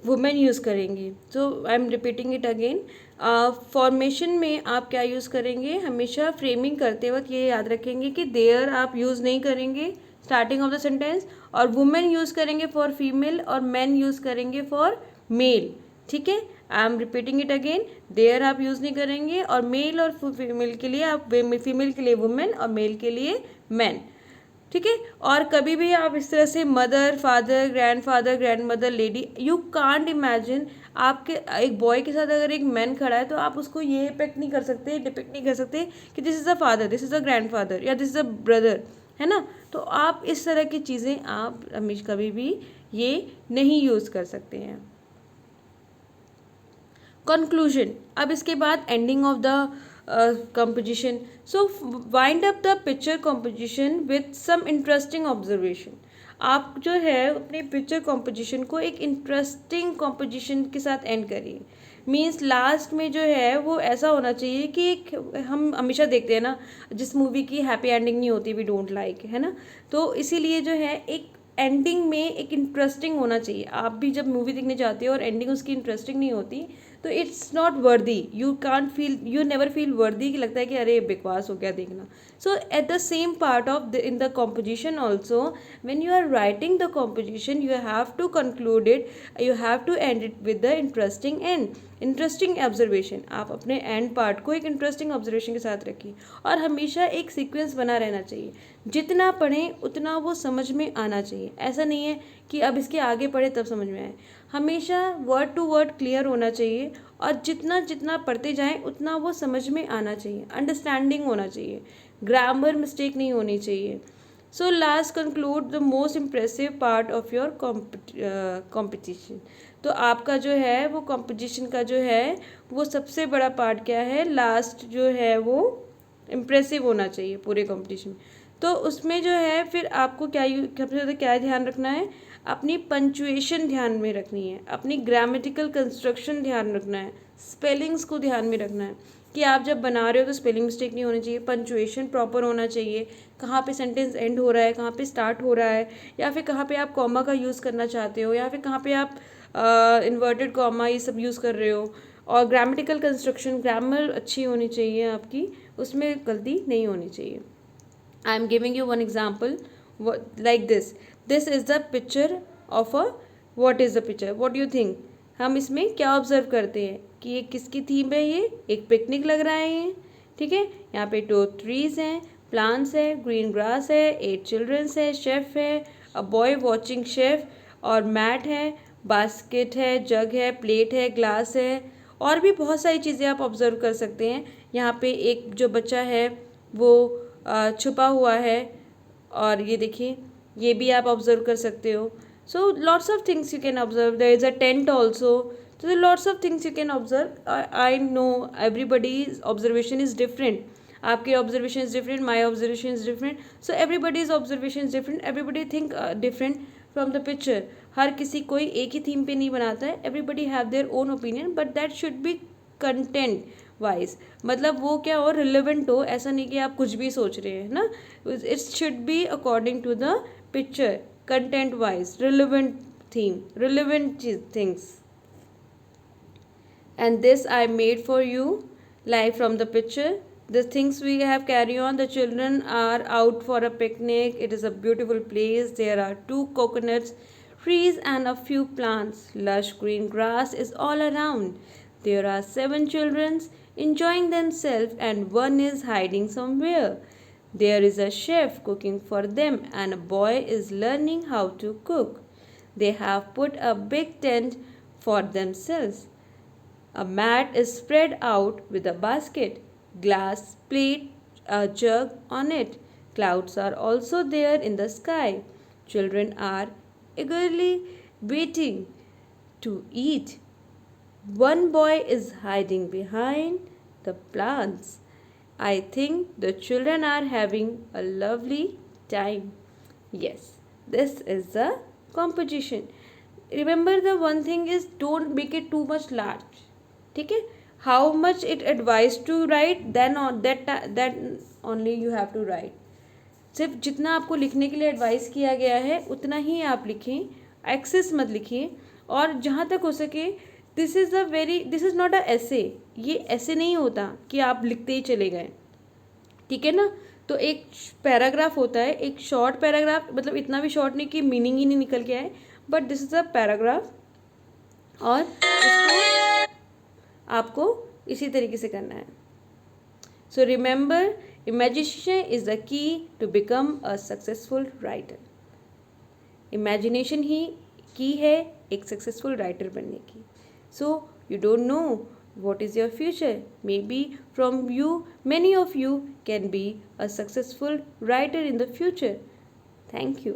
Women use करेंगे। So I am repeating it again. Formation में आप क्या यूज़ करेंगे, हमेशा फ्रेमिंग करते वक्त ये याद रखेंगे कि देयर आप यूज़ नहीं करेंगे स्टार्टिंग ऑफ द सेंटेंस, और वुमेन यूज़ करेंगे फॉर फीमेल और मैन यूज़ करेंगे फॉर मेल। ठीक है, I am repeating it again. There आप यूज़ नहीं करेंगे, और मेल और फीमेल के लिए आप, फीमेल के लिए वुमेन और मेल के लिए मैन। ठीक है, और कभी भी आप इस तरह से mother, father, grandfather, grandmother, lady, you can't imagine आपके एक बॉय के साथ अगर एक मैन खड़ा है तो आप उसको ये डिपिक्ट नहीं कर सकते कि this is a father, this is a grandfather, या दिस इज़ अ ब्रदर, है ना। तो आप इस तरह की चीज़ें आप हमेशा कभी भी ये नहीं यूज़ कर सकते हैं। कंक्लूजन, अब इसके बाद ending of the composition. So wind up the picture composition with some interesting observation. आप जो है अपनी पिक्चर कॉम्पोजिशन को एक इंटरेस्टिंग कॉम्पोजिशन के साथ एंड करिए। मीन्स लास्ट में जो है वो ऐसा होना चाहिए कि हम हमेशा देखते हैं ना, जिस मूवी की हैप्पी एंडिंग नहीं होती वी डोंट लाइक, है ना। तो इसीलिए जो है एक एंडिंग में एक इंटरेस्टिंग होना चाहिए। आप भी जब मूवी देखने जाते हो और एंडिंग उसकी इंटरेस्टिंग नहीं होती तो it's not worthy, you can't feel, you never feel वर्दी, कि लगता है कि अरे बकवास हो गया देखना। So at the same part of in the composition also, when you are writing the composition you have to conclude it, you have to end it with the interesting end, interesting observation. आप अपने and part को एक interesting observation के साथ रखिए, और हमेशा एक सीक्वेंस बना रहना चाहिए। जितना पढ़ें उतना वो समझ में आना चाहिए। ऐसा नहीं है कि अब इसके आगे पढ़े तब समझ में आए, हमेशा वर्ड टू वर्ड क्लियर होना चाहिए, और जितना जितना पढ़ते जाएं उतना वो समझ में आना चाहिए, अंडरस्टैंडिंग होना चाहिए, ग्रामर मिस्टेक नहीं होनी चाहिए। So last conclude the most impressive part of your competition. तो आपका जो है वो कॉम्पिटिशन का जो है वो सबसे बड़ा पार्ट क्या है, लास्ट जो है वो इम्प्रेसिव होना चाहिए पूरे कॉम्पिटिशन। तो उसमें जो है फिर आपको क्या सबसे ज़्यादा क्या ध्यान रखना है, अपनी पंचुएशन ध्यान में रखनी है, अपनी ग्रामेटिकल कंस्ट्रक्शन ध्यान रखना है, स्पेलिंग्स को ध्यान में रखना है कि आप जब बना रहे हो तो स्पेलिंग मिस्टेक नहीं होनी चाहिए, पंचुएशन प्रॉपर होना चाहिए, कहाँ पे सेंटेंस एंड हो रहा है, कहाँ पे स्टार्ट हो रहा है, या फिर कहाँ पे आप कॉमा का यूज़ करना चाहते हो, या फिर कहाँ पे आप इन्वर्टेड कॉमा ये सब यूज़ कर रहे हो। और ग्रामेटिकल कंस्ट्रक्शन, ग्रामर अच्छी होनी चाहिए आपकी, उसमें गलती नहीं होनी चाहिए। I am giving you one example like this. This is the picture of a, what is the picture? What do you think? हम इसमें क्या ऑब्जर्व करते हैं कि ये किसकी थीम है, ये एक पिकनिक लग रहा है ये, ठीक है। यहाँ पे 2 ट्रीज हैं, प्लांट्स है, ग्रीन ग्रास है, 8 चिल्ड्रंस है, शेफ है, अ बॉय वॉचिंग शेफ, और मैट है, बास्केट है, जग है, प्लेट है, ग्लास है, और भी बहुत सारी चीज़ें आप ऑब्जर्व कर सकते हैं। यहाँ पे एक जो बच्चा है वो छुपा हुआ है, और ये देखिए ये भी आप ऑब्जर्व कर सकते हो। So lots of things you can observe, there is a tent also, तो lots of things you can observe. I know everybody's observation is different, आपकी observation is different, my observation is different, so everybody's observation is different, everybody think different from the picture. हर किसी कोई एक ही theme पे नहीं बनाता है, everybody have their own opinion, but that should be content wise, मतलब वो क्या हो, रिलेवेंट हो, ऐसा नहीं कि आप कुछ भी सोच रहे हैं ना, it should be according to the picture, content wise, relevant theme, relevant things. And this I made for you live from the picture. The things we have carry on, the children are out for a picnic, it is a beautiful place, there are 2 coconuts trees and a few plants, lush green grass is all around, there are 7 children enjoying themselves and one is hiding somewhere, there is a chef cooking for them and a boy is learning how to cook, they have put a big tent for themselves, a mat is spread out with a basket, glass plate, a jug on it. Clouds are also there in the sky. Children are eagerly waiting to eat. One boy is hiding behind the plants. I think the children are having a lovely time. Yes, this is the composition. Remember, the one thing is don't make it too much large. ठीक है, how much it advise to write, then that only you have to write. सिर्फ जितना आपको लिखने के लिए advice किया गया है उतना ही आप लिखें, एक्सेस मत लिखिए, और जहाँ तक हो सके दिस इज़ नॉट अ ऐसे, ये ऐसे नहीं होता कि आप लिखते ही चले गए, ठीक है ना। तो एक पैराग्राफ होता है, एक शॉर्ट पैराग्राफ, मतलब इतना भी शॉर्ट नहीं कि मीनिंग ही नहीं निकल के आए, but this is a paragraph, और इसको आपको इसी तरीके से करना है। So remember, imagination is the key to become a successful writer. Imagination ही की है एक सक्सेसफुल राइटर बनने की। So you don't know what is your future. Maybe from you, many of you can be a successful writer in the future. Thank you.